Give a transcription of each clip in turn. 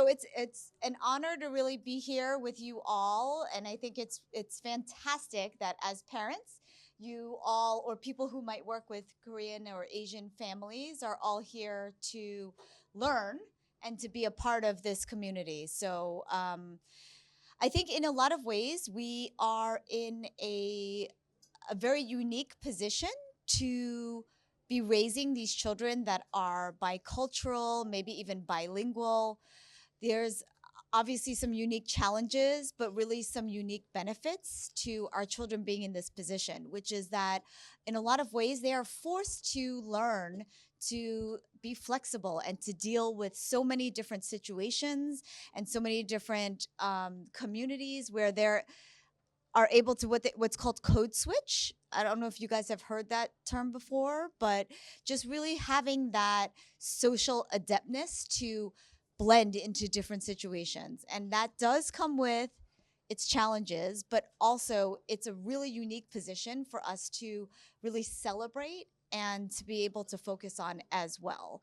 So it's an honor to really be here with you all, and I think it's fantastic that as parents, you all or people who might work with Korean or Asian families are all here to learn and to be a part of this community. So I think in a lot of ways we are in a very unique position to be raising these children that are bicultural, maybe even bilingual. There's obviously some unique challenges, but really some unique benefits to our children being in this position, which is that in a lot of ways they are forced to learn to be flexible and to deal with so many different situations and so many different communities where they're are able to what's called code switch. I don't know if you guys have heard that term before, but just really having that social adeptness to blend into different situations. And that does come with its challenges, but also it's a really unique position for us to really celebrate and to be able to focus on as well.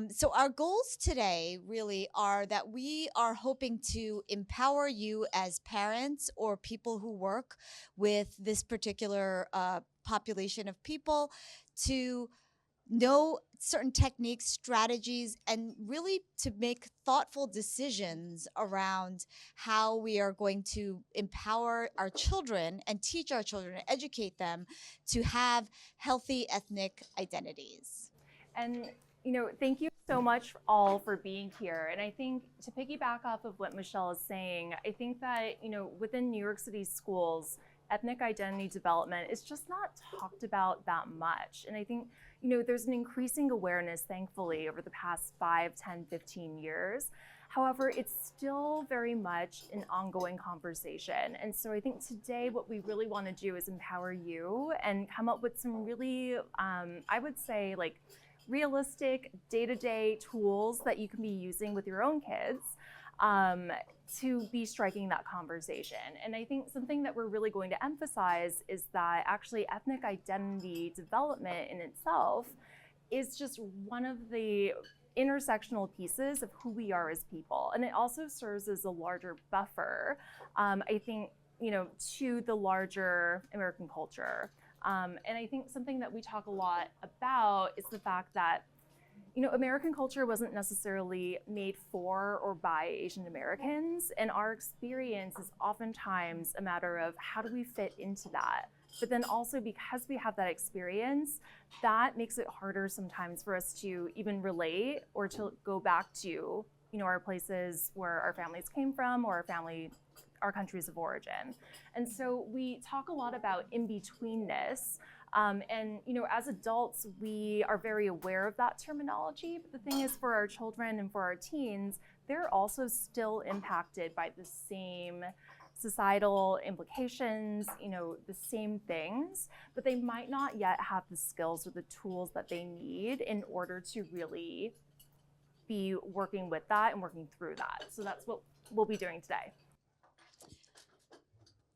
So our goals today really are that we are hoping to empower you as parents or people who work with this particular population of people to know certain techniques, strategies, and really to make thoughtful decisions around how we are going to empower our children and teach our children and educate them to have healthy ethnic identities. And, thank you so much all for being here. And I think to piggyback off of what Michelle is saying, I think that, within New York City schools, ethnic identity development is just not talked about that much. And I think, there's an increasing awareness, thankfully, over the past 5, 10, 15 years. However, it's still very much an ongoing conversation. And so I think today what we really want to do is empower you and come up with some really, I would say, like, realistic day-to-day tools that you can be using with your own kids to be striking that conversation. And I think something that we're really going to emphasize is that actually ethnic identity development in itself is just one of the intersectional pieces of who we are as people. And it also serves as a larger buffer, I think, to the larger American culture. And I think something that we talk a lot about is the fact that, American culture wasn't necessarily made for or by Asian Americans, and our experience is oftentimes a matter of how do we fit into that. But then also because we have that experience, that makes it harder sometimes for us to even relate or to go back to, our places where our families came from or our countries of origin. And so we talk a lot about in-betweenness. And as adults, we are very aware of that terminology. But the thing is, for our children and for our teens, they're also still impacted by the same societal implications, the same things, but they might not yet have the skills or the tools that they need in order to really be working with that and working through that. So that's what we'll be doing today.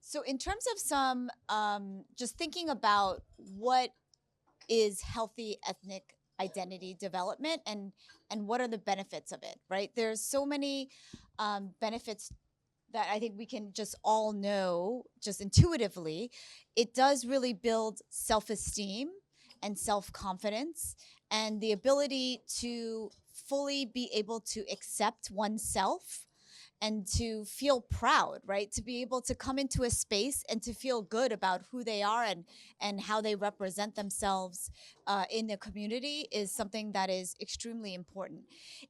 So in terms of some, just thinking about what is healthy ethnic identity development and what are the benefits of it, right? There's so many benefits that I think we can just all know just intuitively. It does really build self-esteem and self-confidence and the ability to fully be able to accept oneself and to feel proud, right? To be able to come into a space and to feel good about who they are and how they represent themselves in the community is something that is extremely important.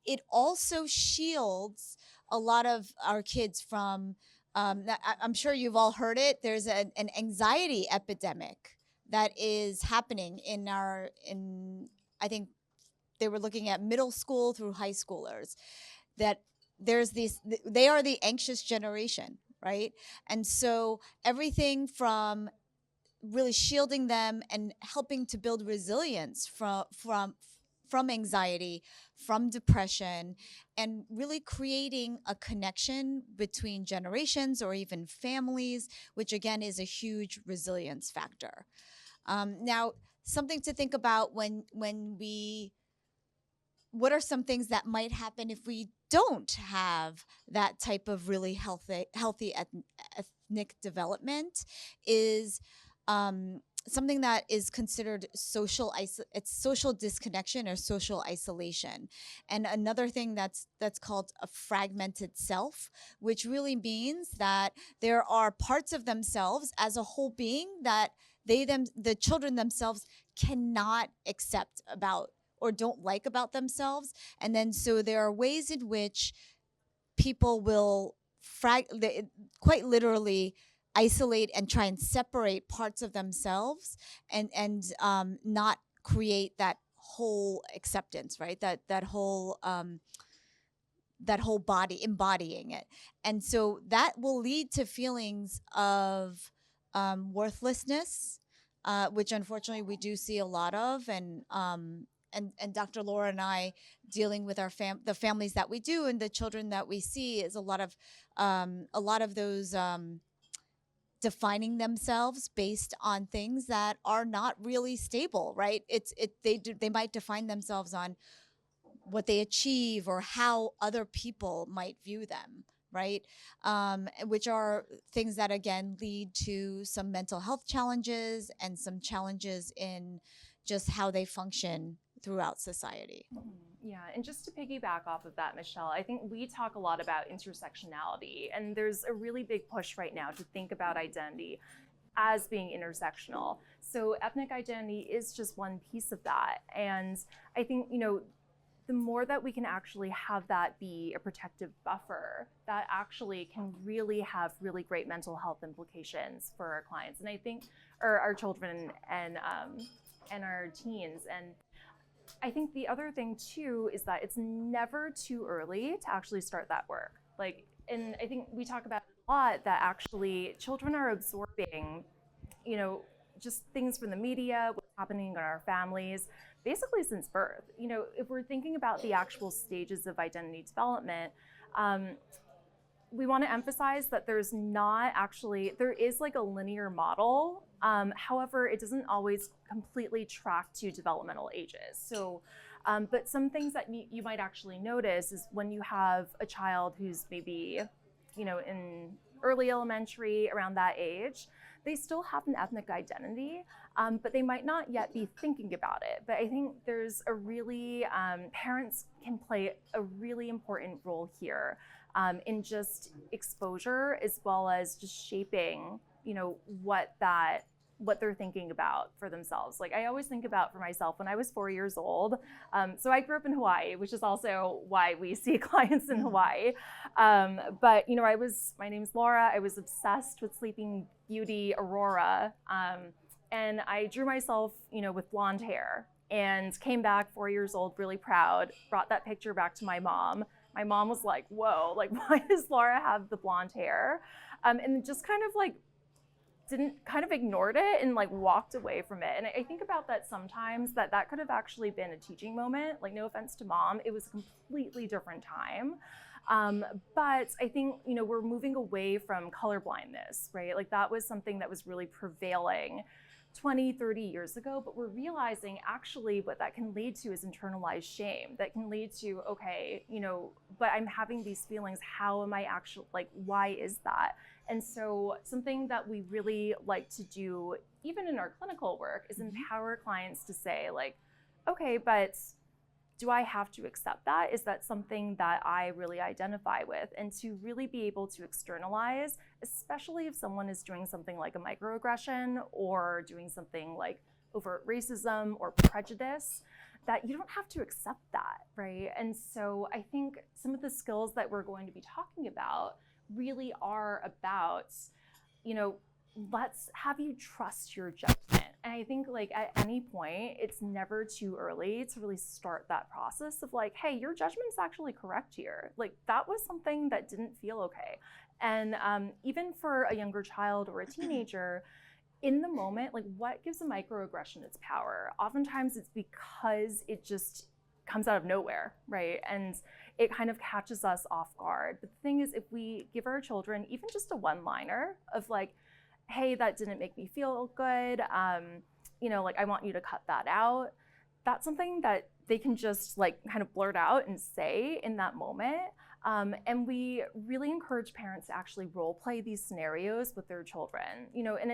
It also shields a lot of our kids from, I'm sure you've all heard it, there's an anxiety epidemic that is happening I think they were looking at middle school through high schoolers, that they are the anxious generation, right? And so everything from really shielding them and helping to build resilience from anxiety, from depression, and really creating a connection between generations or even families, which again is a huge resilience factor. Now, something to think about when what are some things that might happen if we don't have that type of really healthy ethnic development is something that is considered it's social disconnection or social isolation. And another thing that's called a fragmented self, which really means that there are parts of themselves as a whole being that the children themselves cannot accept about or don't like about themselves. And then so there are ways in which people will quite literally isolate and try and separate parts of themselves and not create that whole acceptance, right? That whole body embodying it. And so that will lead to feelings of worthlessness, which unfortunately we do see a lot of. And Dr. Laura and I, dealing with the families that we do and the children that we see, is a lot of those defining themselves based on things that are not really stable, right? They might define themselves on what they achieve or how other people might view them, right? Which are things that again lead to some mental health challenges and some challenges in just how they function throughout society. Yeah, and just to piggyback off of that, Michelle, I think we talk a lot about intersectionality, and there's a really big push right now to think about identity as being intersectional. So ethnic identity is just one piece of that. And I think, the more that we can actually have that be a protective buffer, that actually can really have really great mental health implications for our clients. And I think, or our children and our teens. And I think the other thing too is that it's never too early to actually start that work. And I think we talk about it a lot, that actually children are absorbing, just things from the media, what's happening in our families, basically since birth. If we're thinking about the actual stages of identity development, we want to emphasize that there is like a linear model. However, it doesn't always completely track to developmental ages. So, but some things that you might actually notice is when you have a child who's maybe, in early elementary, around that age, they still have an ethnic identity, but they might not yet be thinking about it. But I think there's parents can play a really important role here in just exposure, as well as just shaping, what they're thinking about for themselves. Like I always think about for myself when I was 4 years old. So I grew up in Hawaii, which is also why we see clients in Hawaii. But my name's Laura. I was obsessed with Sleeping Beauty Aurora. And I drew myself, with blonde hair, and came back 4 years old, really proud, brought that picture back to my mom. My mom was like, whoa, why does Laura have the blonde hair? And just ignored it and walked away from it. And I think about that sometimes, that could have actually been a teaching moment. No offense to mom, it was a completely different time. But I think, we're moving away from colorblindness, right? That was something that was really prevailing 20, 30 years ago, but we're realizing actually what that can lead to is internalized shame. That can lead to, okay, but I'm having these feelings, how am I actually, why is that? And so something that we really like to do, even in our clinical work, is empower clients to say okay, but do I have to accept that? Is that something that I really identify with? And to really be able to externalize, especially if someone is doing something like a microaggression or doing something like overt racism or prejudice, that you don't have to accept that, right? And so I think some of the skills that we're going to be talking about really are about, let's have you trust your judgment. And I think at any point, it's never too early to really start that process of hey, your judgment's actually correct here. That was something that didn't feel okay. And even for a younger child or a teenager, in the moment, what gives a microaggression its power? Oftentimes it's because it just comes out of nowhere, right? And it kind of catches us off guard. But the thing is, if we give our children even just a one-liner of hey, that didn't make me feel good, I want you to cut that out, that's something that they can just like kind of blurt out and say in that moment. And we really encourage parents to actually role play these scenarios with their children, and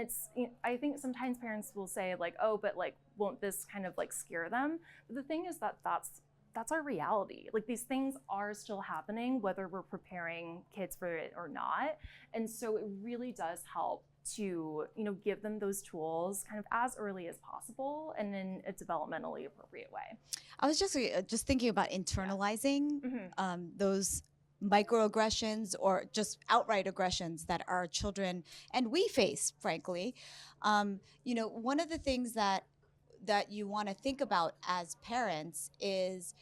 I think sometimes parents will say like, oh, but like, won't this kind of like scare them? But the thing is that that's our reality. Like these things are still happening, whether we're preparing kids for it or not. And so it really does help to, give them those tools kind of as early as possible and in a developmentally appropriate way. I was just thinking about internalizing those microaggressions or just outright aggressions that our children and we face, frankly. One of the things that you want to think about as parents is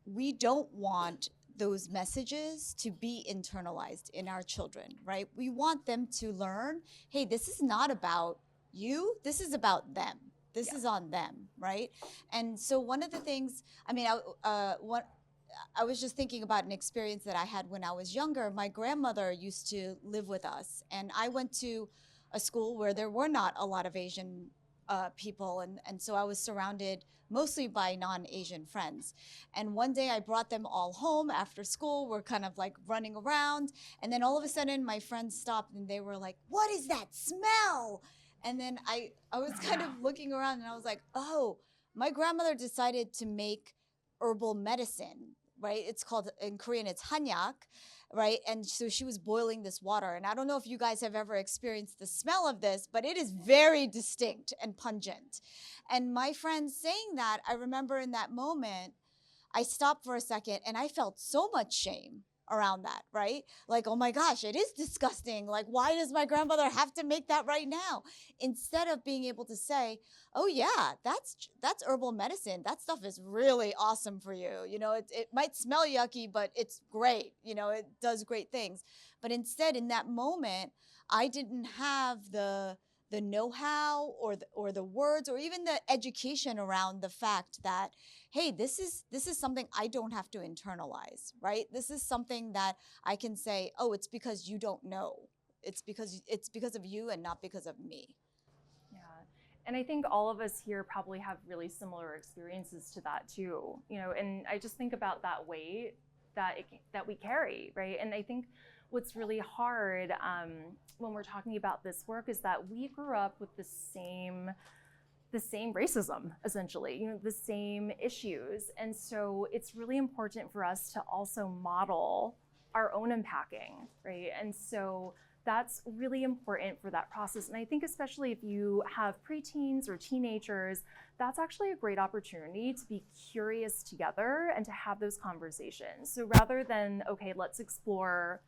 we don't want those messages to be internalized in our children, right? We want them to learn, hey, this is not about you, this is about them. This is on them, right? And so one of the things, I was just thinking about an experience that I had when I was younger. My grandmother used to live with us, and I went to a school where there were not a lot of Asian people, and so I was surrounded mostly by non-Asian friends. And one day I brought them all home after school. We're kind of like running around, and then all of a sudden my friends stopped and they were like, "What is that smell?" And then I was kind of looking around and I was like, oh, my grandmother decided to make herbal medicine, right? It's called, in Korean, it's hanyak, right? And so she was boiling this water. And I don't know if you guys have ever experienced the smell of this, but it is very distinct and pungent. And my friend saying that, I remember in that moment, I stopped for a second and I felt so much shame around that, right? Like, oh my gosh, it is disgusting. Like, why does my grandmother have to make that right now? Instead of being able to say, oh yeah, that's herbal medicine. That stuff is really awesome for you. It might smell yucky, but it's great. It does great things. But instead, in that moment, I didn't have the know-how or the words or even the education around the fact that, hey, this is something I don't have to internalize, right? This is something that I can say, oh, it's because you don't know. It's because of you and not because of me. Yeah. And I think all of us here probably have really similar experiences to that too, and I just think about that weight that we carry, right? And I think what's really hard when we're talking about this work is that we grew up with the same racism, essentially, the same issues. And so it's really important for us to also model our own unpacking, right? And so that's really important for that process. And I think especially if you have preteens or teenagers, that's actually a great opportunity to be curious together and to have those conversations. So rather than, okay, let's explore,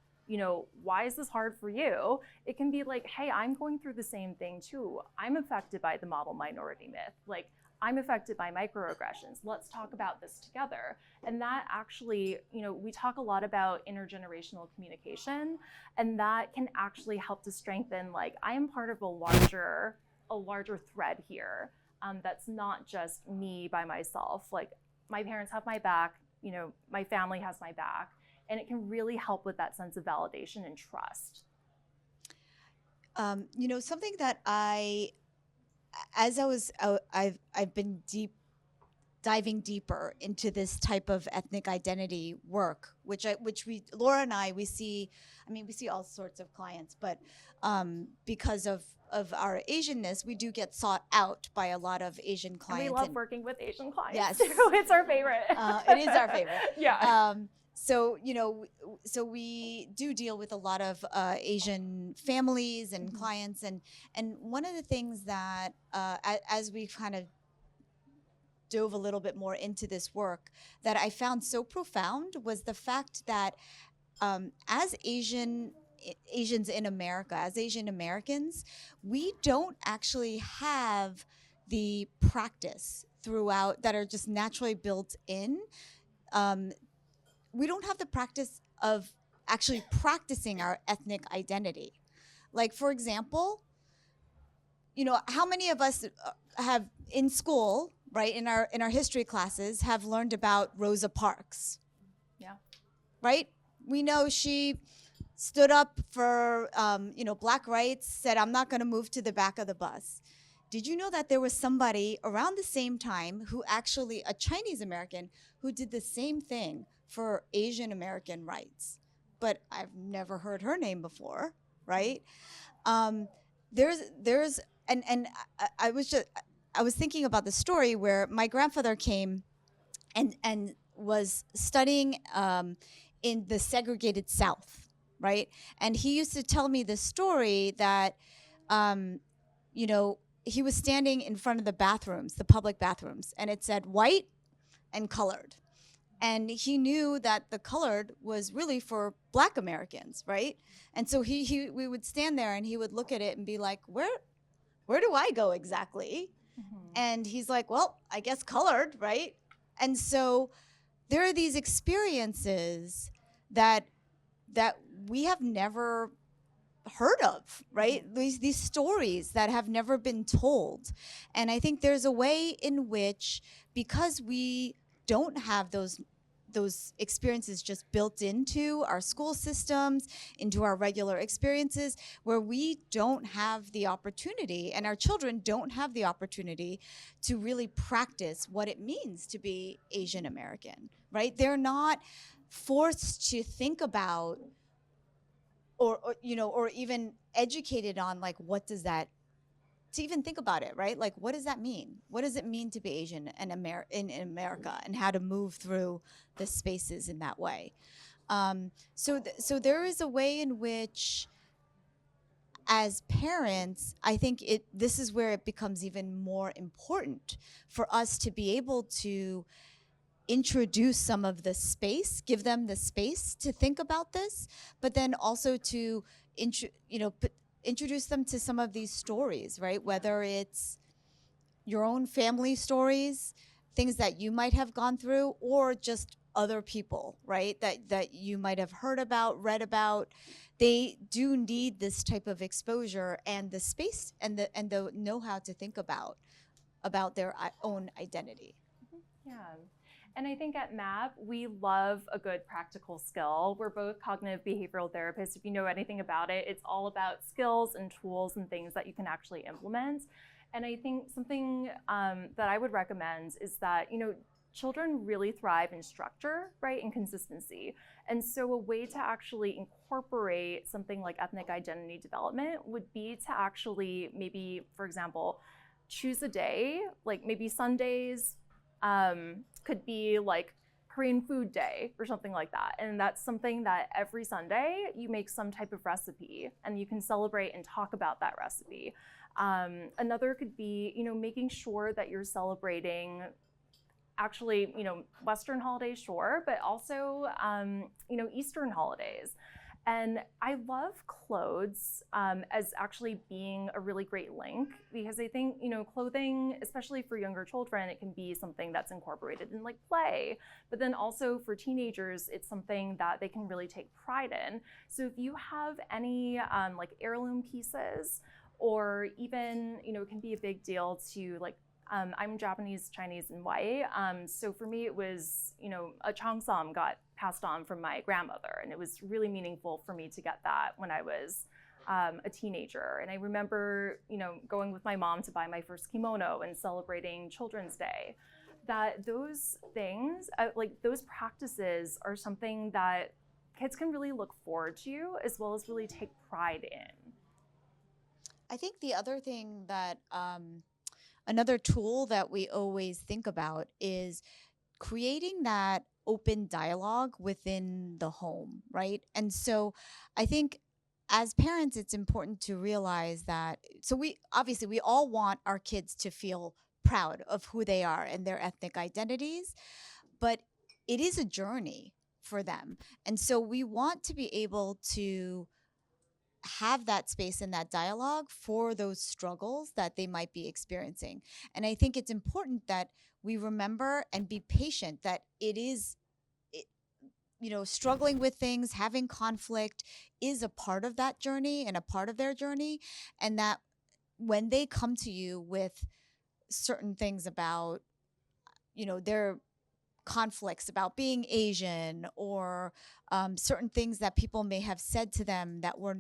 why is this hard for you? It can be like, hey, I'm going through the same thing too. I'm affected by the model minority myth. Like, I'm affected by microaggressions. Let's talk about this together. And that actually, we talk a lot about intergenerational communication, and that can actually help to strengthen, like, I am part of a larger thread here. That's not just me by myself. Like, my parents have my back, my family has my back. And it can really help with that sense of validation and trust. Something that I've been diving deeper into this type of ethnic identity work, which Laura and I, we see all sorts of clients, but because of our Asianness, we do get sought out by a lot of Asian clients. And we love working with Asian clients. Yes. Too. It's our favorite. It is our favorite. Yeah. So we do deal with a lot of Asian families and clients, and one of the things that as we kind of dove a little bit more into this work that I found so profound was the fact that as Asians in America, as Asian Americans, we don't actually have the practice throughout that are just naturally built in. We don't have the practice of actually practicing our ethnic identity. Like, for example, how many of us have in school, right, in our history classes, have learned about Rosa Parks? Yeah. Right? We know she stood up for, Black rights, said, I'm not going to move to the back of the bus. did you know that there was somebody around the same time who actually, a Chinese American, who did the same thing for Asian American rights? But I've never heard her name before, right? Um, there's and I was just I was thinking about the story where my grandfather came and was studying in the segregated South, right? And he used to tell me this story that, um, you know, he was standing in front of the bathrooms, the public bathrooms, and it said white and colored. And he knew that the colored was really for Black Americans, right? And so we would stand there and he would look at it and be like, where do I go exactly? Mhm. And he's like, well, I guess colored, right? And so there are these experiences that we have never heard of, right? These stories that have never been told. And I think there's a way in which, because we don't have those experiences just built into our school systems, into our regular experiences, where we don't have the opportunity, and our children don't have the opportunity to really practice what it means to be Asian American, right? They're not forced to think about or you know, or even educated on, like, what does that, to even think about it, right? Like, what does that mean? What does it mean to be Asian and in America, and how to move through the spaces in that way? So there is a way in which, as parents, I think this is where it becomes even more important for us to be able to introduce some of the space, give them the space to think about this, but then also to introduce them to some of these stories, right? Whether it's your own family stories, things that you might have gone through, or just other people, right? That you might have heard about, read about. They do need this type of exposure and the space and the know-how to think about their own identity. Yeah. And I think at MAP, we love a good practical skill. We're both cognitive behavioral therapists. If you know anything about it, it's all about skills and tools and things that you can actually implement. And I think something that I would recommend is that, children really thrive in structure, right, and consistency. And so a way to actually incorporate something like ethnic identity development would be to actually maybe, for example, choose a day, like maybe Sundays, could be like Korean food day or something like that. And that's something that every Sunday you make some type of recipe and you can celebrate and talk about that recipe. Another could be, making sure that you're celebrating actually, Western holidays, sure, but also, Eastern holidays. And I love clothes as actually being a really great link, because I think, clothing, especially for younger children, it can be something that's incorporated in like play, but then also for teenagers, it's something that they can really take pride in. So if you have any like heirloom pieces, or even, it can be a big deal to like, I'm Japanese, Chinese, and white. So for me, it was, a cheongsam got passed on from my grandmother, and it was really meaningful for me to get that when I was a teenager. And I remember, going with my mom to buy my first kimono and celebrating Children's Day. That those things, like those practices, are something that kids can really look forward to, as well as really take pride in. I think the other thing that another tool that we always think about is creating that open dialogue within the home, right? And so I think, as parents, it's important to realize that, so we all want our kids to feel proud of who they are and their ethnic identities, but it is a journey for them. And so we want to be able to have that space and that dialogue for those struggles that they might be experiencing. And I think it's important that we remember and be patient that it is, struggling with things, having conflict is a part of that journey and a part of their journey. And that when they come to you with certain things about, their conflicts about being Asian, or certain things that people may have said to them that were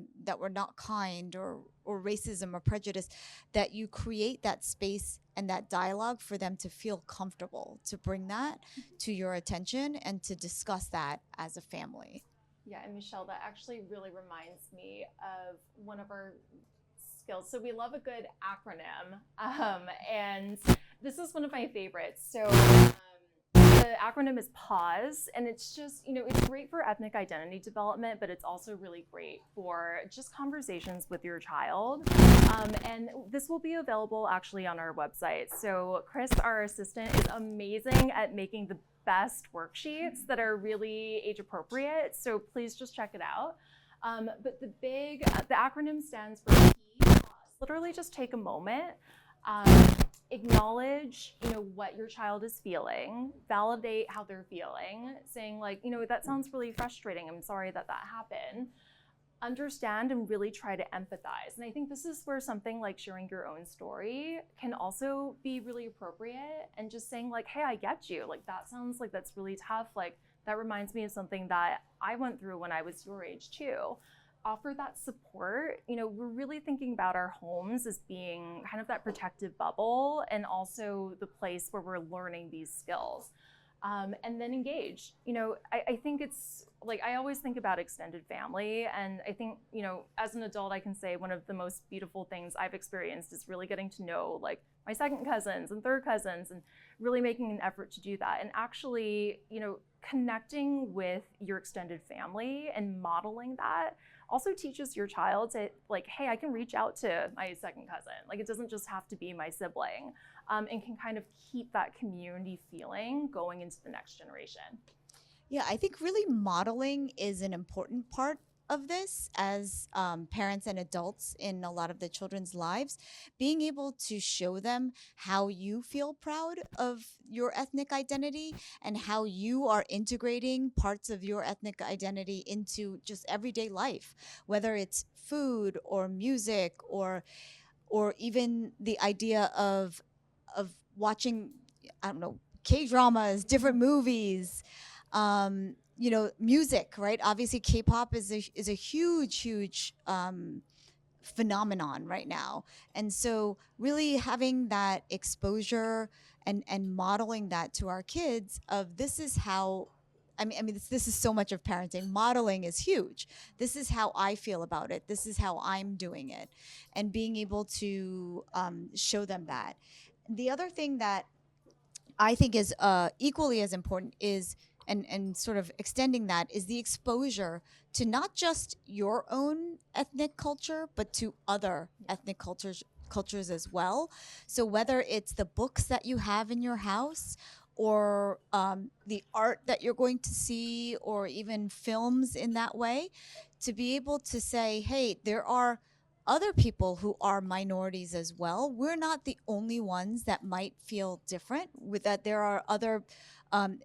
not kind, or racism or prejudice, that you create that space and that dialogue for them to feel comfortable to bring that to your attention and to discuss that as a family. Yeah, and Michelle, that actually really reminds me of one of our skills. So we love a good acronym, and this is one of my favorites. So the acronym is PAUSE, and it's just, it's great for ethnic identity development, but it's also really great for just conversations with your child. And this will be available actually on our website. So Chris, our assistant, is amazing at making the best worksheets that are really age appropriate. So please just check it out. But the acronym stands for P. Literally just take a moment, acknowledge, what your child is feeling, validate how they're feeling, saying like, that sounds really frustrating. I'm sorry that happened. Understand and really try to empathize. And I think this is where something like sharing your own story can also be really appropriate, and just saying like, hey, I get you. Like, that sounds like that's really tough. Like, that reminds me of something that I went through when I was your age too. Offer that support. We're really thinking about our homes as being kind of that protective bubble, and also the place where we're learning these skills. And then engage. I think it's like, I always think about extended family, and I think, as an adult, I can say one of the most beautiful things I've experienced is really getting to know like my second cousins and third cousins, and really making an effort to do that. And actually, connecting with your extended family and modeling that also teaches your child to like, hey, I can reach out to my second cousin. Like, it doesn't just have to be my sibling, and can kind of keep that community feeling going into the next generation. Yeah, I think really modeling is an important part of this as parents and adults in a lot of the children's lives. Being able to show them how you feel proud of your ethnic identity and how you are integrating parts of your ethnic identity into just everyday life, whether it's food or music, or even the idea of watching, I don't know, K-dramas, different movies, music, right? Obviously, K-pop is a huge phenomenon right now, and so really having that exposure and modeling that to our kids of this is how. This is so much of parenting. Modeling is huge. This is how I feel about it. This is how I'm doing it, and being able to show them that. The other thing that I think is equally as important is, and sort of extending that, is the exposure to not just your own ethnic culture, but to other ethnic cultures as well. So whether it's the books that you have in your house, or the art that you're going to see, or even films in that way, to be able to say, hey, there are other people who are minorities as well. We're not the only ones that might feel different, with that there are um,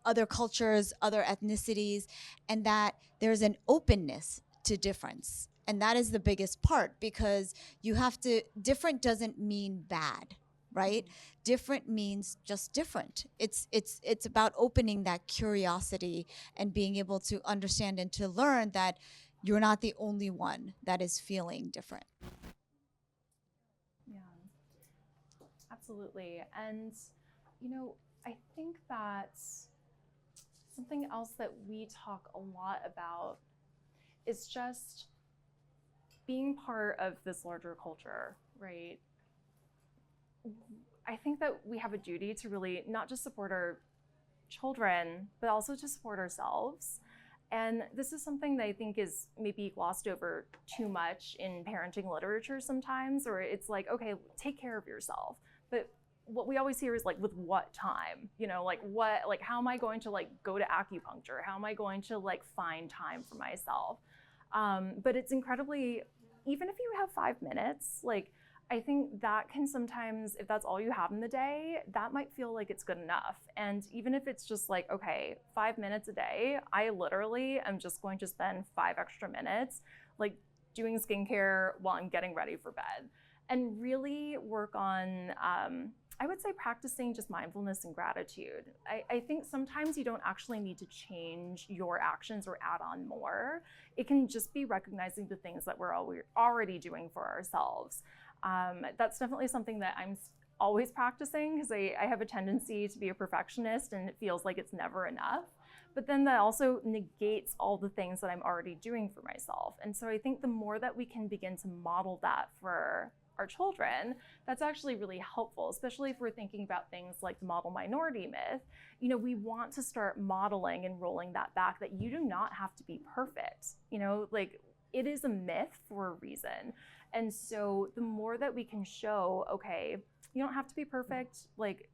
other cultures, other ethnicities, and that there's an openness to difference. And that is the biggest part, because you have to, different doesn't mean bad, right? Different means just different. It's about opening that curiosity and being able to understand and to learn that you're not the only one that is feeling different. Yeah, absolutely. And, I think that something else that we talk a lot about is just being part of this larger culture, right? I think that we have a duty to really not just support our children, but also to support ourselves. And this is something that I think is maybe glossed over too much in parenting literature sometimes, or it's like, okay, take care of yourself. But what we always hear is like, with what time? How am I going to like go to acupuncture? How am I going to like find time for myself? But it's incredibly, even if you have 5 minutes, like, I think that can sometimes, if that's all you have in the day, that might feel like it's good enough. And even if it's just like, okay, 5 minutes a day, I literally am just going to spend 5 extra minutes like doing skincare while I'm getting ready for bed, and really work on I would say practicing just mindfulness and gratitude. I think sometimes you don't actually need to change your actions or add on more. It can just be recognizing the things that we're already doing for ourselves. That's definitely something that I'm always practicing, because I have a tendency to be a perfectionist and it feels like it's never enough. But then that also negates all the things that I'm already doing for myself. And so I think the more that we can begin to model that for our children, that's actually really helpful, especially if we're thinking about things like the model minority myth. You know, we want to start modeling and rolling that back, that you do not have to be perfect. You know, like, it is a myth for a reason. And so the more that we can show, okay, you don't have to be perfect, like,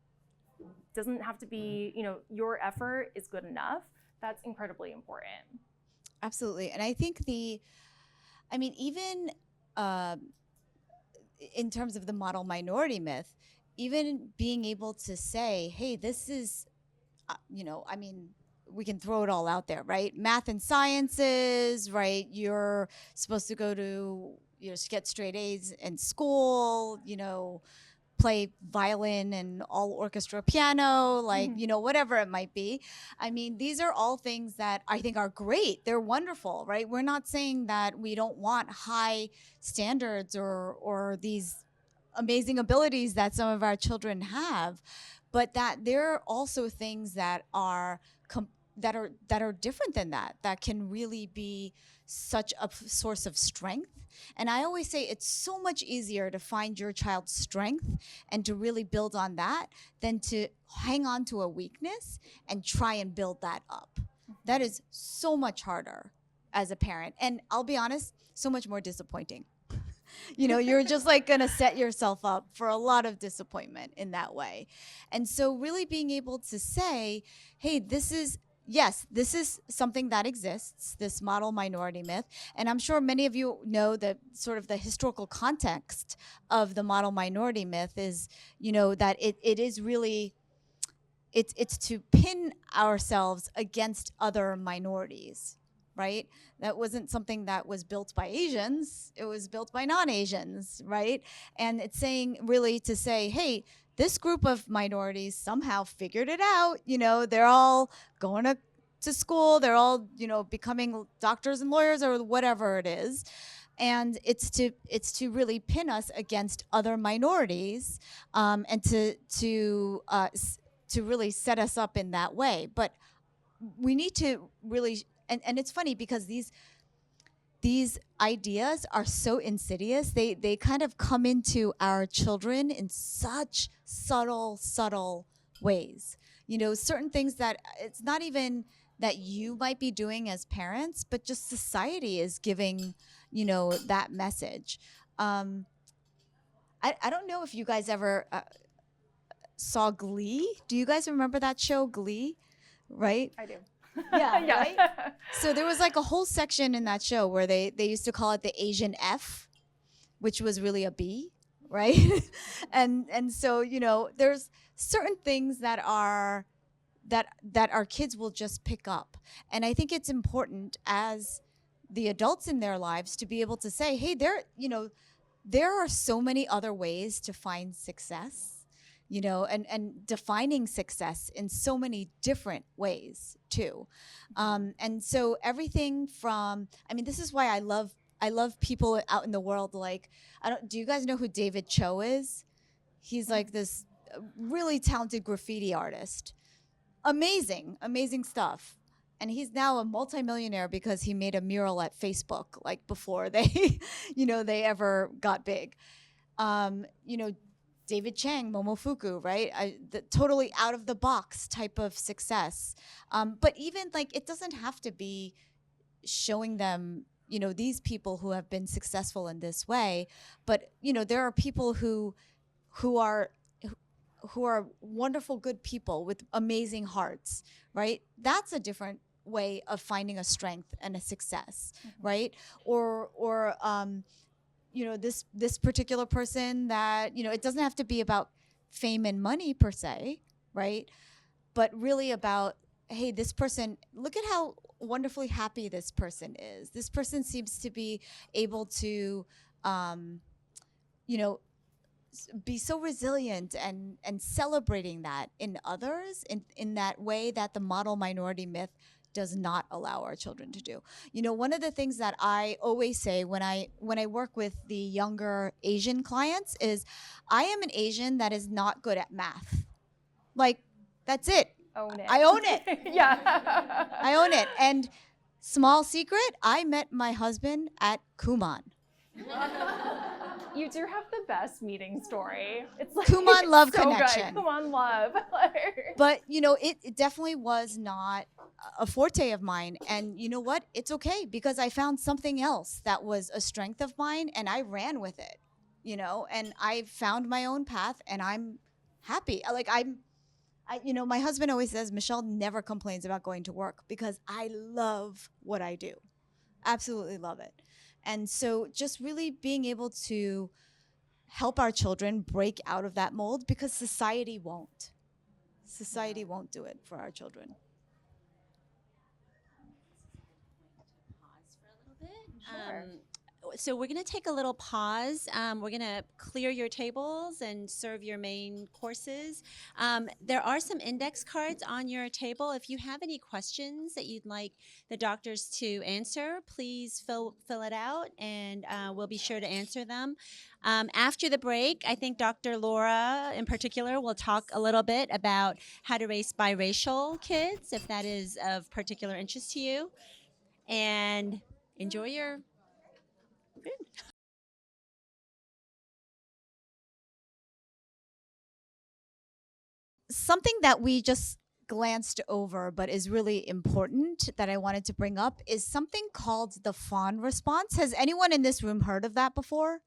doesn't have to be, you know, your effort is good enough, that's incredibly important. Absolutely. And I think even in terms of the model minority myth, even being able to say, hey, this is, we can throw it all out there, right? Math and sciences, right? You're supposed to go to, get straight A's in school, play violin and all orchestra piano, like, whatever it might be. I mean, these are all things that I think are great. They're wonderful, right? We're not saying that we don't want high standards or these amazing abilities that some of our children have, but that there are also things that are different than that can really be such a source of strength. And I always say it's so much easier to find your child's strength and to really build on that than to hang on to a weakness and try and build that up. That is so much harder as a parent. And I'll be honest, so much more disappointing. You're just like going to set yourself up for a lot of disappointment in that way. And so really being able to say, hey, this is something that exists, this model minority myth. And I'm sure many of you know that sort of the historical context of the model minority myth is, that it is really, it's to pin ourselves against other minorities, right? That wasn't something that was built by Asians. It was built by non-Asians, right? And it's saying really to say, hey, this group of minorities somehow figured it out. They're all going to school. They're all, becoming doctors and lawyers or whatever it is. And it's to really pin us against other minorities, and to really set us up in that way. But we need to really, and it's funny because these ideas are so insidious. They kind of come into our children in such subtle ways. Certain things that it's not even that you might be doing as parents, but just society is giving, that message. I don't know if you guys ever saw Glee. Do you guys remember that show, Glee? Right? I do. Yeah, yeah. Right? So there was like a whole section in that show where they used to call it the Asian F, which was really a B, right? and so, there's certain things that our kids will just pick up. And I think it's important as the adults in their lives to be able to say, hey, there are so many other ways to find success. And defining success in so many different ways too. And so everything from, this is why I love people out in the world. Like, do you guys know who David Cho is? He's like this really talented graffiti artist. Amazing stuff. And he's now a multimillionaire because he made a mural at Facebook, like before they, they ever got big. David Chang, Momofuku, right? The totally out of the box type of success. But even like, it doesn't have to be showing them, these people who have been successful in this way. But, there are people who are wonderful, good people with amazing hearts, right? That's a different way of finding a strength and a success, right? Or this particular person that, it doesn't have to be about fame and money per se, right? But really about, hey, this person, look at how wonderfully happy this person is. This person seems to be able to, be so resilient and celebrating that in others in that way that the model minority myth does not allow our children to do. One of the things that I always say when I work with the younger Asian clients is I am an Asian that is not good at math. Like, that's it. Own it. I own it. Yeah. I own it. And small secret, I met my husband at Kumon. You do have the best meeting story. It's like Kumon love so connection. Good. Kumon love. But it definitely was not a forte of mine. And you know what? It's okay because I found something else that was a strength of mine and I ran with it. And I found my own path and I'm happy. My husband always says Michelle never complains about going to work because I love what I do. Absolutely love it. And so just really being able to help our children break out of that mold because society won't. Society won't do it for our children. Pause for a little bit. Sure. So we're going to take a little pause. We're going to clear your tables and serve your main courses. There are some index cards on your table. If you have any questions that you'd like the doctors to answer, please fill it out and we'll be sure to answer them. After the break, I think Dr. Laura in particular will talk a little bit about how to raise biracial kids, if that is of particular interest to you. And enjoy your food. Something that we just glanced over but is really important that I wanted to bring up is something called the fawn response. Has anyone in this room heard of that before?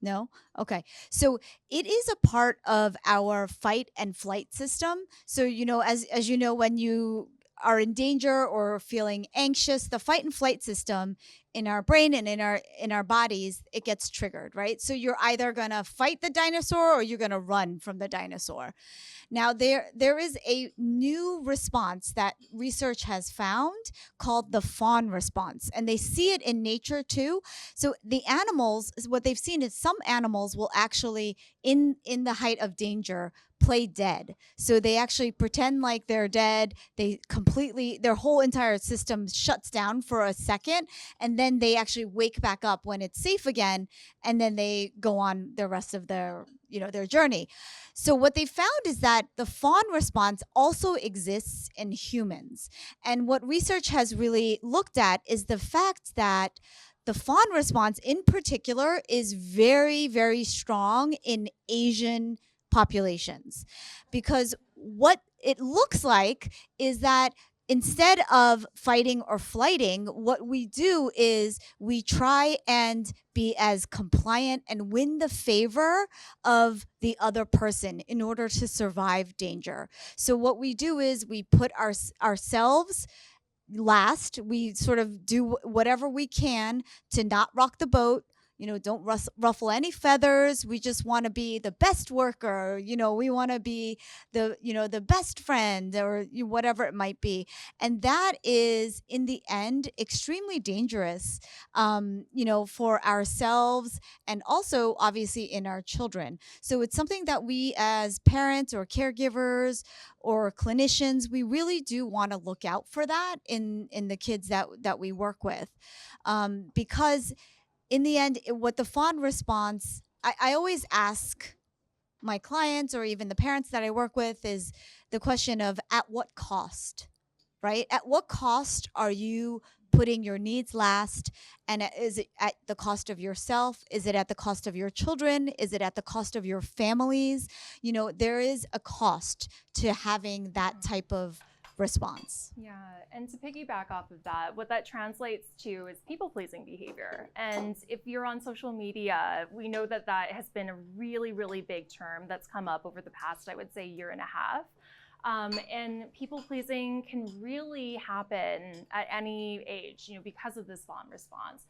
No? Okay. So it is a part of our fight and flight system. So, as you know, when you are in danger or feeling anxious, the fight and flight system in our brain and in our bodies, it gets triggered, right? So you're either going to fight the dinosaur or you're going to run from the dinosaur. Now, there is a new response that research has found called the fawn response, and they see it in nature too. So the animals, what they've seen is some animals will actually, in the height of danger, play dead. So they actually pretend like they're dead. Their whole entire system shuts down for a second, and then they actually wake back up when it's safe again, and then they go on the rest of their journey. So what they found is that the fawn response also exists in humans. And what research has really looked at is the fact that the fawn response in particular is very, very strong in Asian populations, because what it looks like is that instead of fighting or flighting, what we do is we try and be as compliant and win the favor of the other person in order to survive danger. So what we do is we put ourselves last. We sort of do whatever we can to not rock the boat. Don't ruffle any feathers. We just want to be the best worker. We want to be the best friend or whatever it might be. And that is, in the end, extremely dangerous, for ourselves and also obviously in our children. So it's something that we as parents or caregivers or clinicians, we really do want to look out for that in the kids that we work with, because in the end, what the fawn response, I always ask my clients or even the parents that I work with is the question of at what cost, right? At what cost are you putting your needs last? And is it at the cost of yourself? Is it at the cost of your children? Is it at the cost of your families? There is a cost to having that type of response. Yeah, and to piggyback off of that, what that translates to is people-pleasing behavior. And if you're on social media, we know that that has been a really, really big term that's come up over the past, I would say, year and a half. And people-pleasing can really happen at any age, because of this fawn response.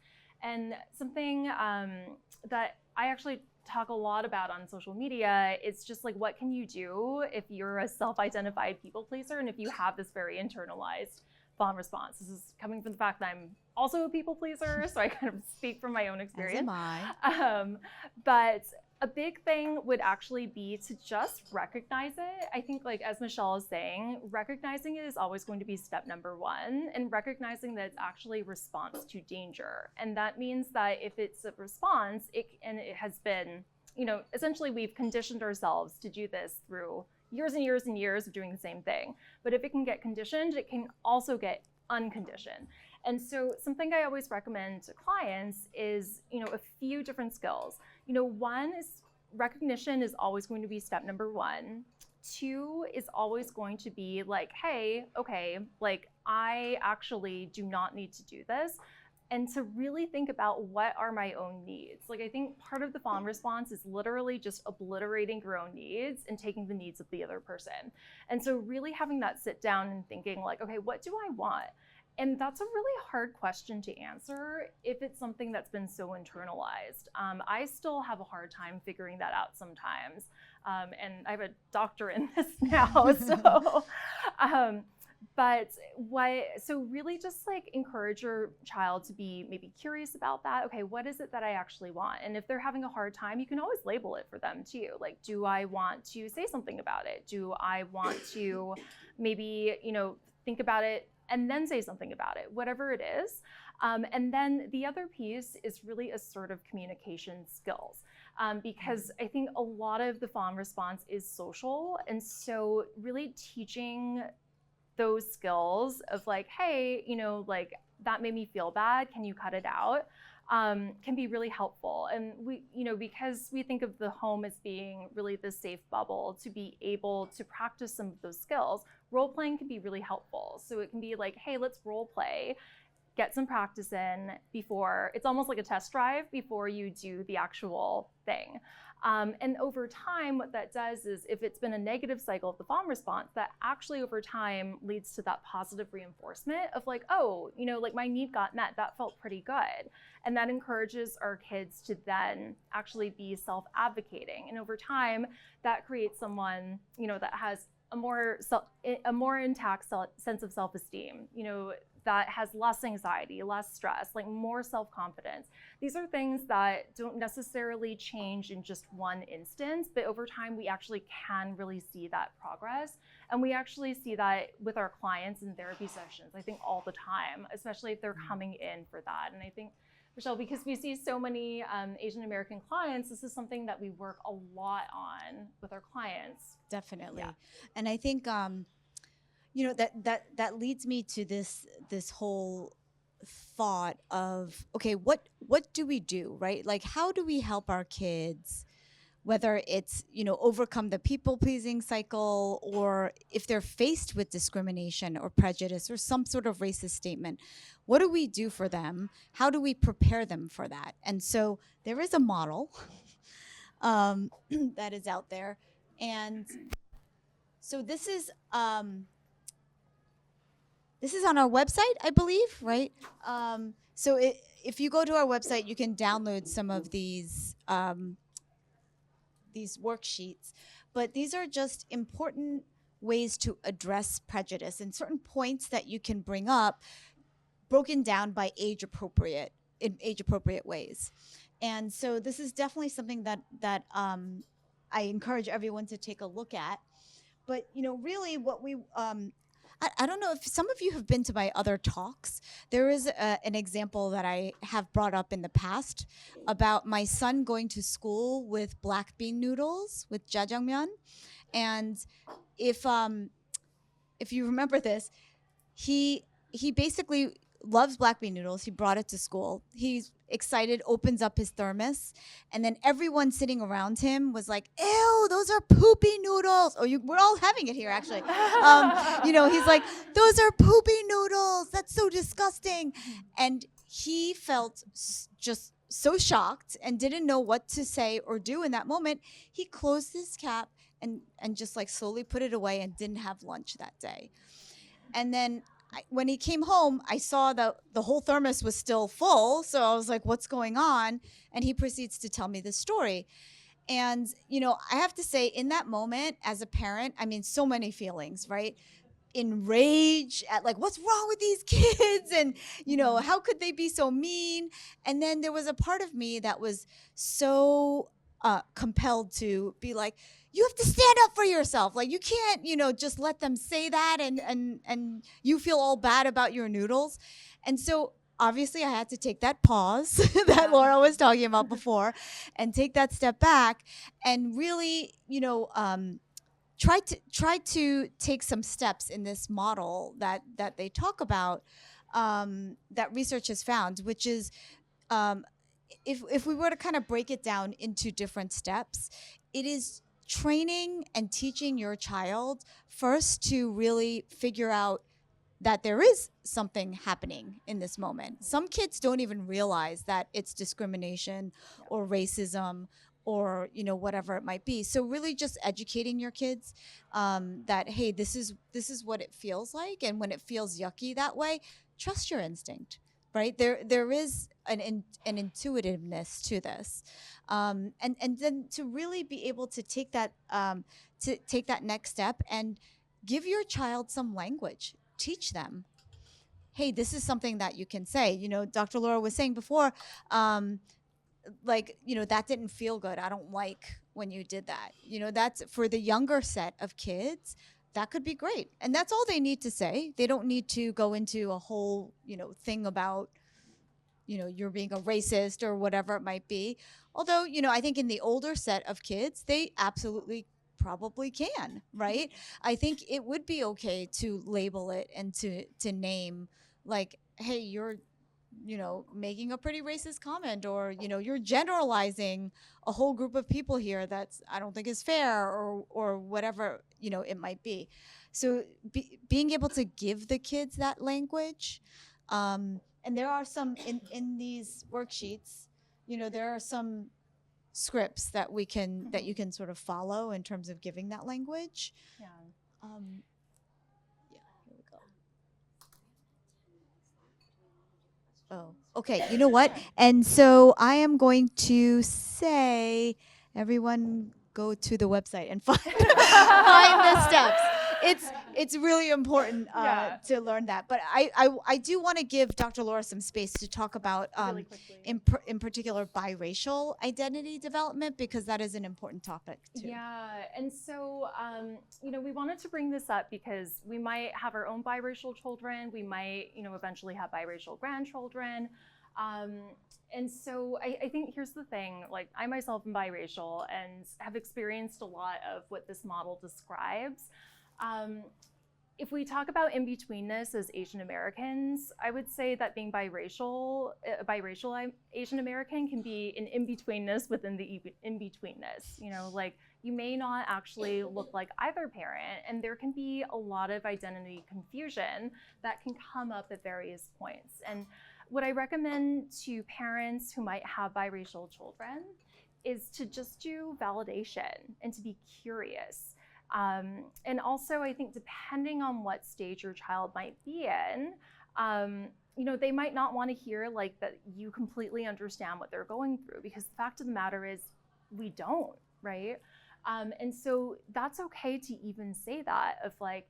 And something that I actually talk a lot about on social media, it's just like, what can you do if you're a self-identified people pleaser and if you have this very internalized fawn response? This is coming from the fact that I'm also a people pleaser, so I kind of speak from my own experience. As am I. But A big thing would actually be to just recognize it. I think, like as Michelle is saying, recognizing it is always going to be step number one, and recognizing that it's actually response to danger. And that means that if it's a response, it has been, essentially we've conditioned ourselves to do this through years and years and years of doing the same thing. But if it can get conditioned, it can also get unconditioned. And so something I always recommend to clients is, a few different skills. One is recognition is always going to be step number one. Two is always going to be like, hey, okay, like I actually do not need to do this. And to really think about what are my own needs. Like I think part of the fawn response is literally just obliterating your own needs and taking the needs of the other person. And so really having that sit down and thinking like, okay, what do I want? And that's a really hard question to answer if it's something that's been so internalized. I still have a hard time figuring that out sometimes. And I have a doctorate in this now, so. So really just like encourage your child to be maybe curious about that. Okay, what is it that I actually want? And if they're having a hard time, you can always label it for them too. Like, do I want to say something about it? Do I want to maybe, think about it and then say something about it, whatever it is. And then the other piece is really assertive communication skills. Because I think a lot of the fawn response is social. And so really teaching those skills of like, hey, like that made me feel bad, can you cut it out? Can be really helpful. And we, because we think of the home as being really the safe bubble to be able to practice some of those skills, role playing can be really helpful. So it can be like, hey, let's role play, get some practice in before, it's almost like a test drive before you do the actual thing. And over time, what that does is if it's been a negative cycle of the fawn response, that actually over time leads to that positive reinforcement of like, oh, like my need got met, that felt pretty good. And that encourages our kids to then actually be self-advocating. And over time, that creates someone, that has a more intact sense of self-esteem, that has less anxiety, less stress, like more self-confidence. These are things that don't necessarily change in just one instance, but over time we actually can really see that progress. And we actually see that with our clients in therapy sessions, I think all the time, especially if they're coming in for that. And I think, Michelle, because we see so many Asian American clients, this is something that we work a lot on with our clients. Definitely. Yeah. And I think, that leads me to this whole thought of, okay, what do we do, right? Like, how do we help our kids, whether it's, overcome the people pleasing cycle, or if they're faced with discrimination or prejudice or some sort of racist statement, what do we do for them? How do we prepare them for that? And so there is a model that is out there. And so this is on our website, I believe, right? So if you go to our website, you can download some of these worksheets. But these are just important ways to address prejudice and certain points that you can bring up, broken down by age appropriate ways. And so this is definitely something that I encourage everyone to take a look at. But really, what we I don't know if some of you have been to my other talks. There is an example that I have brought up in the past about my son going to school with black bean noodles with jjajangmyeon. And if you remember this, he basically loves black bean noodles. He brought it to school. He's excited, opens up his thermos, and then everyone sitting around him was like, ew, those are poopy noodles. Oh, we're all having it here, actually. He's like, those are poopy noodles. That's so disgusting. And he felt just so shocked and didn't know what to say or do in that moment. He closed his cap and just like slowly put it away and didn't have lunch that day. And then when he came home, I saw that the whole thermos was still full. So I was like, what's going on? And he proceeds to tell me the story. And, I have to say, in that moment, as a parent, I mean, so many feelings, right? Enraged at like, what's wrong with these kids? And, how could they be so mean? And then there was a part of me that was so compelled to be like, you have to stand up for yourself. Like, you can't, just let them say that and you feel all bad about your noodles. And so obviously I had to take that pause that Laura was talking about before and take that step back and really, try to take some steps in this model that they talk about, that research has found, which is, if we were to kind of break it down into different steps, it is training and teaching your child first to really figure out that there is something happening in this moment. Some kids don't even realize that it's discrimination or racism or whatever it might be. So really just educating your kids, that, hey, this is what it feels like, and when it feels yucky that way, trust your instinct. Right, there is an intuitiveness to this, and then to really be able to take that next step and give your child some language. Teach them, hey, this is something that you can say. Dr. Laura was saying before, that didn't feel good. I don't like when you did that. That's for the younger set of kids. That could be great. And that's all they need to say. They don't need to go into a whole, thing about, you're being a racist or whatever it might be. Although, I think in the older set of kids, they absolutely probably can, right? I think it would be okay to label it and to name, like, hey, you're making a pretty racist comment, or you're generalizing a whole group of people here that's, I don't think, is fair, or whatever it might be. So being able to give the kids that language, and there are some in these worksheets, there are some scripts that you can sort of follow in terms of giving that language. Yeah. Here we go. Oh, okay. You know what? And so I am going to say, everyone go to the website and find the steps. It's really important to learn that. But I do want to give Dr. Laura some space to talk about, Really quickly. in particular, biracial identity development, because that is an important topic too. Yeah, and so, we wanted to bring this up because we might have our own biracial children. We might, eventually have biracial grandchildren. And so I think here's the thing, like, I myself am biracial and have experienced a lot of what this model describes. If we talk about in-betweenness as Asian Americans, I would say that being biracial Asian American can be an in-betweenness within the in-betweenness. Like, you may not actually look like either parent, and there can be a lot of identity confusion that can come up at various points. And what I recommend to parents who might have biracial children is to just do validation and to be curious. And also, I think depending on what stage your child might be in, they might not want to hear like that you completely understand what they're going through, because the fact of the matter is we don't, right? And so that's okay to even say that, of like,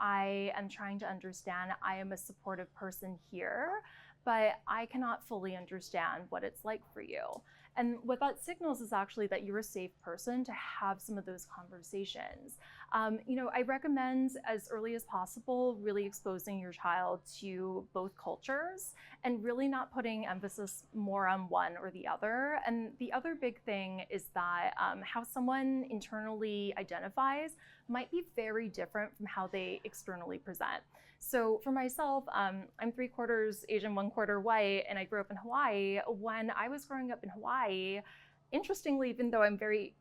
I am trying to understand, I am a supportive person here, but I cannot fully understand what it's like for you. And what that signals is actually that you're a safe person to have some of those conversations. I recommend, as early as possible, really exposing your child to both cultures and really not putting emphasis more on one or the other. And the other big thing is that how someone internally identifies might be very different from how they externally present. So for myself, I'm 3/4 Asian, 1/4 white, and I grew up in Hawaii. When I was growing up in Hawaii, interestingly, even though I'm very,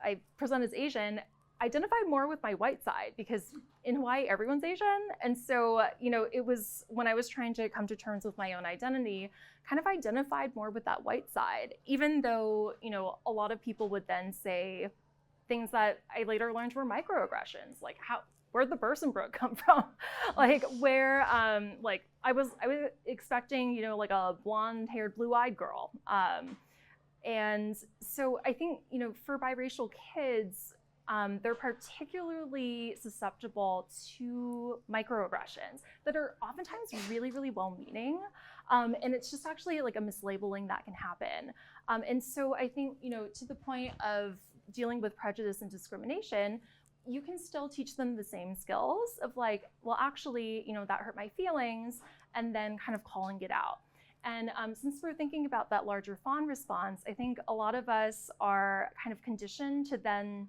I present as Asian, I identified more with my white side, because in Hawaii, everyone's Asian. And so, it was when I was trying to come to terms with my own identity, kind of identified more with that white side, even though, a lot of people would then say things that I later learned were microaggressions, like where'd the Bursenbrook come from? Like, where, I was expecting, like a blonde-haired, blue-eyed girl. And so I think, for biracial kids, they're particularly susceptible to microaggressions that are oftentimes really, really well-meaning. And it's just actually like a mislabeling that can happen. And so I think, to the point of dealing with prejudice and discrimination, you can still teach them the same skills of like, well, actually, that hurt my feelings, and then kind of calling it out. And since we're thinking about that larger fawn response, I think a lot of us are kind of conditioned to then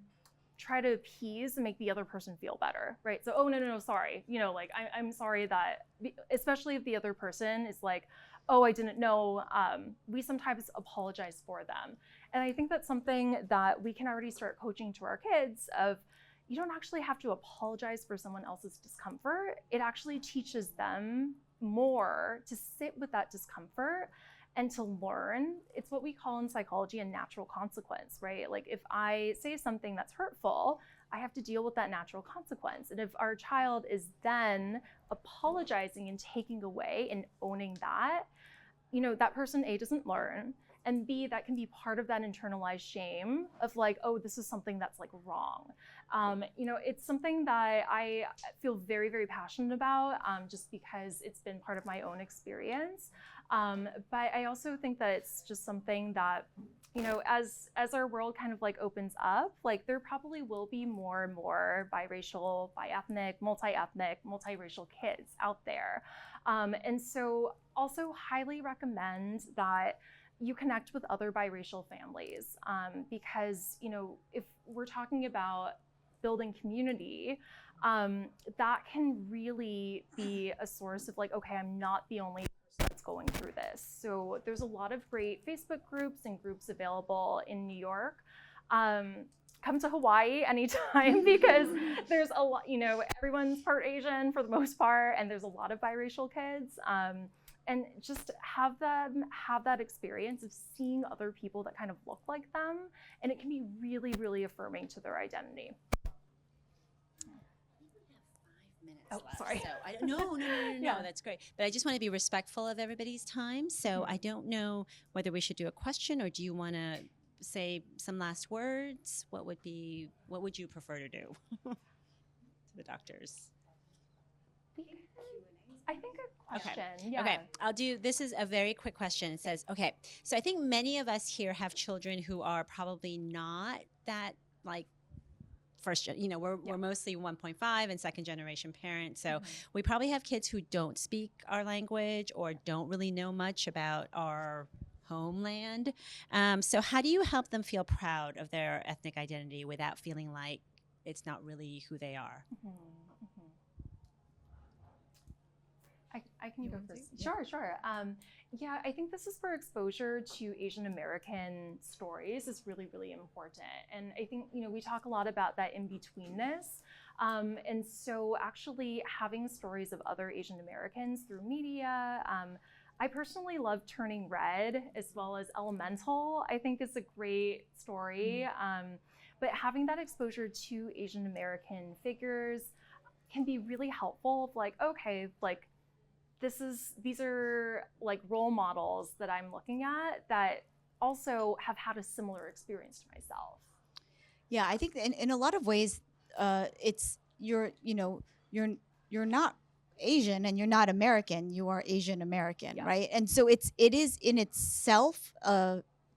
try to appease and make the other person feel better, right? So, oh, no, sorry. Like, I'm sorry that, especially if the other person is like, oh, I didn't know, we sometimes apologize for them. And I think that's something that we can already start coaching to our kids of, you don't actually have to apologize for someone else's discomfort. It actually teaches them more to sit with that discomfort and to learn. It's what we call in psychology a natural consequence, right? Like if I say something that's hurtful, I have to deal with that natural consequence. And if our child is then apologizing and taking away and owning that, that person A, doesn't learn, and B, that can be part of that internalized shame of like, oh, this is something that's like wrong. It's something that I feel very, very passionate about, just because it's been part of my own experience. But I also think that it's just something that, as our world kind of like opens up, like there probably will be more and more biracial, biethnic, multi-ethnic, multiracial kids out there. And so also highly recommend that you connect with other biracial families, because if we're talking about building community, that can really be a source of like, okay, I'm not the only person that's going through this. So there's a lot of great Facebook groups and groups available in New York. Come to Hawaii anytime because there's a lot, everyone's part Asian for the most part, and there's a lot of biracial kids. And just have them have that experience of seeing other people that kind of look like them. And it can be really, really affirming to their identity. Oh, left, sorry. So no, yeah. That's great. But I just want to be respectful of everybody's time. So I don't know whether we should do a question, or do you want to say some last words? What would you prefer to do to the doctors? I think a question. Okay. Yeah. Okay. I'll do. This is a very quick question. It says, okay. So I think many of us here have children who are probably not that like first, we're mostly 1.5 and second generation parents. So we probably have kids who don't speak our language or don't really know much about our homeland. So how do you help them feel proud of their ethnic identity without feeling like it's not really who they are? I can go first. Sure. Yeah, I think this is where exposure to Asian American stories is really, really important. And I think, we talk a lot about that in-betweenness. And so actually having stories of other Asian Americans through media, I personally love Turning Red as well as Elemental, I think is a great story. But having that exposure to Asian American figures can be really helpful of like, okay, like, these are like role models that I'm looking at that also have had a similar experience to myself. Yeah, I think in a lot of ways, it's you're not Asian and you're not American. You are Asian American, right? And so it is in itself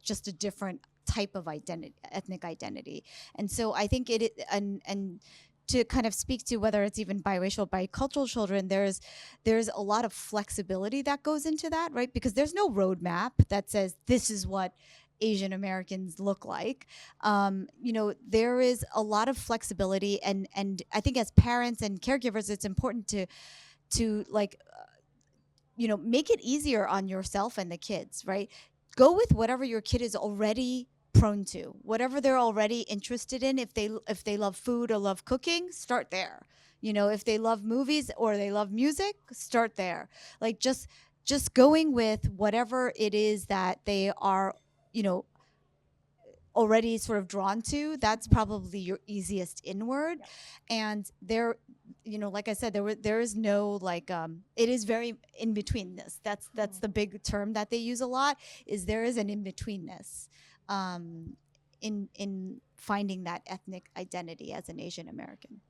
just a different type of identity, ethnic identity. And so I think and to kind of speak to whether it's even biracial, bicultural children, there's a lot of flexibility that goes into that, right? Because there's no roadmap that says this is what Asian Americans look like. There is a lot of flexibility, and I think as parents and caregivers, it's important to like, make it easier on yourself and the kids, right? Go with whatever your kid is already prone to, whatever they're already interested in. If they love food or love cooking, start there. If they love movies or they love music, start there. Like just going with whatever it is that they are, already sort of drawn to. That's probably your easiest inward. And there, like I said, there is no like it is very in betweenness. That's the big term that they use a lot. Is there is an in betweenness in finding that ethnic identity as an Asian American.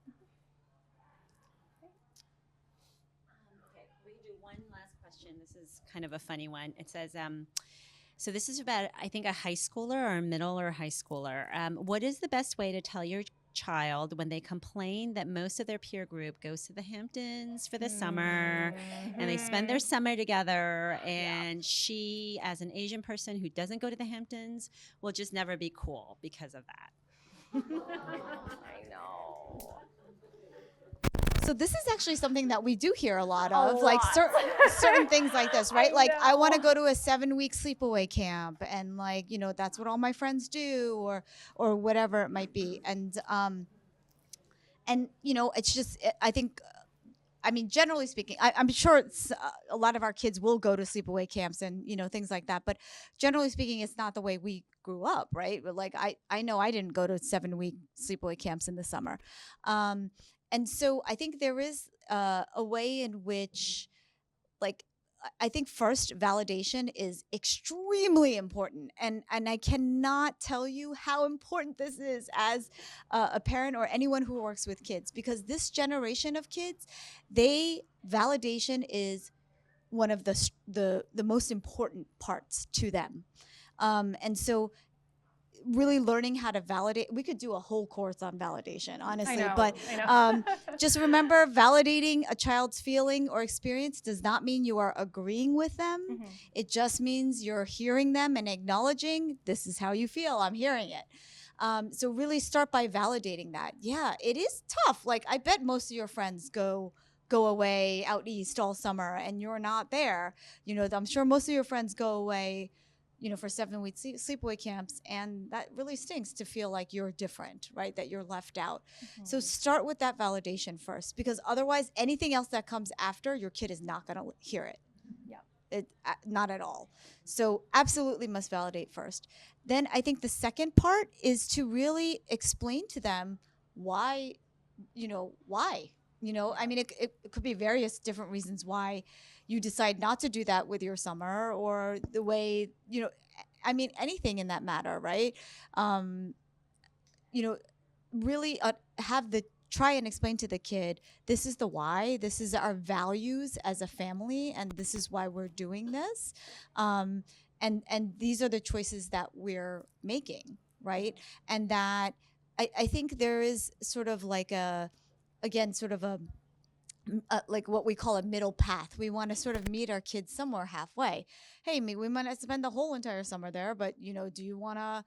Okay, we can do one last question. This is kind of a funny one. It says, so this is about, I think, a high schooler or a middle or high schooler. What is the best way to tell your child when they complain that most of their peer group goes to the Hamptons for the summer and they spend their summer together, and she, as an Asian person who doesn't go to the Hamptons, will just never be cool because of that? I know. So this is actually something that we do hear a lot A of, like lot. certain things like this, right? I Like I want to know. go to a 7-week sleepaway camp, and like, you know, that's what all my friends do, or whatever it might be. And you know, it's just, I think, I mean, generally speaking, I'm sure a lot of our kids will go to sleepaway camps and, you know, things like that. But generally speaking, it's not the way we grew up, right? But like, I know I didn't go to 7-week sleepaway camps in the summer. And so I think there is a way in which, like, I think first validation is extremely important, and I cannot tell you how important this is as a parent or anyone who works with kids, because this generation of kids, validation is one of the most important parts to them, and so really learning how to validate. We could do a whole course on validation, honestly. I know. Just remember, validating a child's feeling or experience does not mean you are agreeing with them. It just means you're hearing them and acknowledging, this is how you feel, I'm hearing it. So really start by validating that. Yeah, it is tough. Like, I bet most of your friends go away out east all summer and you're not there. You know, I'm sure most of your friends go away, you know, for 7-week sleepaway camps, and that really stinks to feel like you're different, right? That you're left out. So start with that validation first, because otherwise anything else that comes after, your kid is not going to hear it. Not at all. So absolutely must validate first. Then I think the second part is to really explain to them why. I mean, it could be various different reasons why you decide not to do that with your summer, or the way, you know, I mean, anything in that matter, right? Really try and explain to the kid, this is the why, this is our values as a family, and this is why we're doing this. And these are the choices that we're making, right? And that I think there is sort of like like what we call a middle path. We want to sort of meet our kids somewhere halfway. Hey, we might not spend the whole entire summer there, but, you know, do you want to,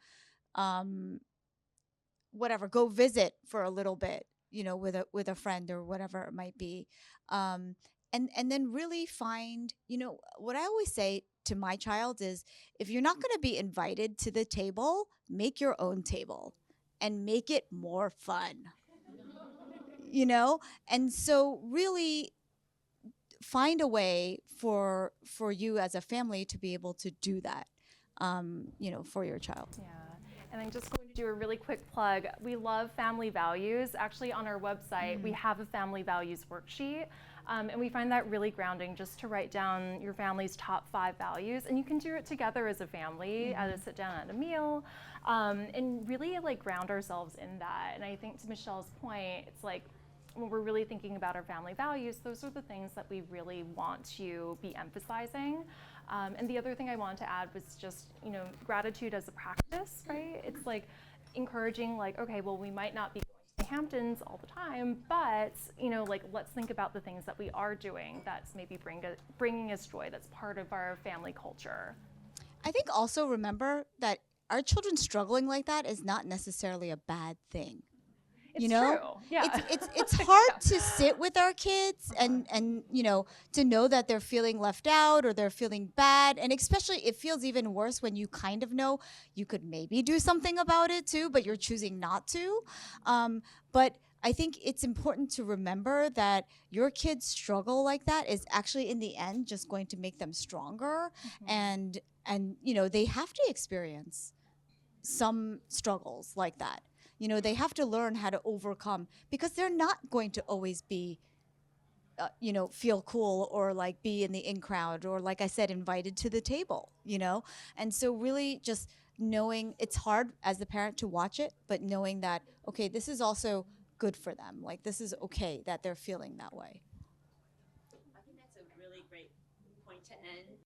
go visit for a little bit, you know, with a friend or whatever it might be, and then really find, you know, what I always say to my child is, if you're not going to be invited to the table, make your own table and make it more fun. You know, and so really find a way for you as a family to be able to do that, you know, for your child. Yeah. And I'm just going to do a really quick plug. We love family values. Actually, on our website, we have a family values worksheet. And we find that really grounding, just to write down your family's top 5 values. And you can do it together as a family, at a sit down at a meal, and really like ground ourselves in that. And I think to Michelle's point, it's like, when we're really thinking about our family values, those are the things that we really want to be emphasizing. And the other thing I wanted to add was just, you know, gratitude as a practice, right? It's like encouraging, like, okay, well, we might not be going to Hamptons all the time, but, you know, like, let's think about the things that we are doing that's maybe bringing us joy, that's part of our family culture. I think also remember that our children struggling like that is not necessarily a bad thing. It's true. Yeah. It's hard to sit with our kids and you know, to know that they're feeling left out or they're feeling bad, and especially it feels even worse when you kind of know you could maybe do something about it too, but you're choosing not to. But I think it's important to remember that your kids' struggle like that is actually in the end just going to make them stronger, and you know, they have to experience some struggles like that. You know, they have to learn how to overcome, because they're not going to always be you know, feel cool or like be in the in crowd or, like I said, invited to the table, you know? And so, really, just knowing it's hard as the parent to watch it, but knowing that, okay, this is also good for them. Like, this is okay that they're feeling that way. I think that's a really great point to end.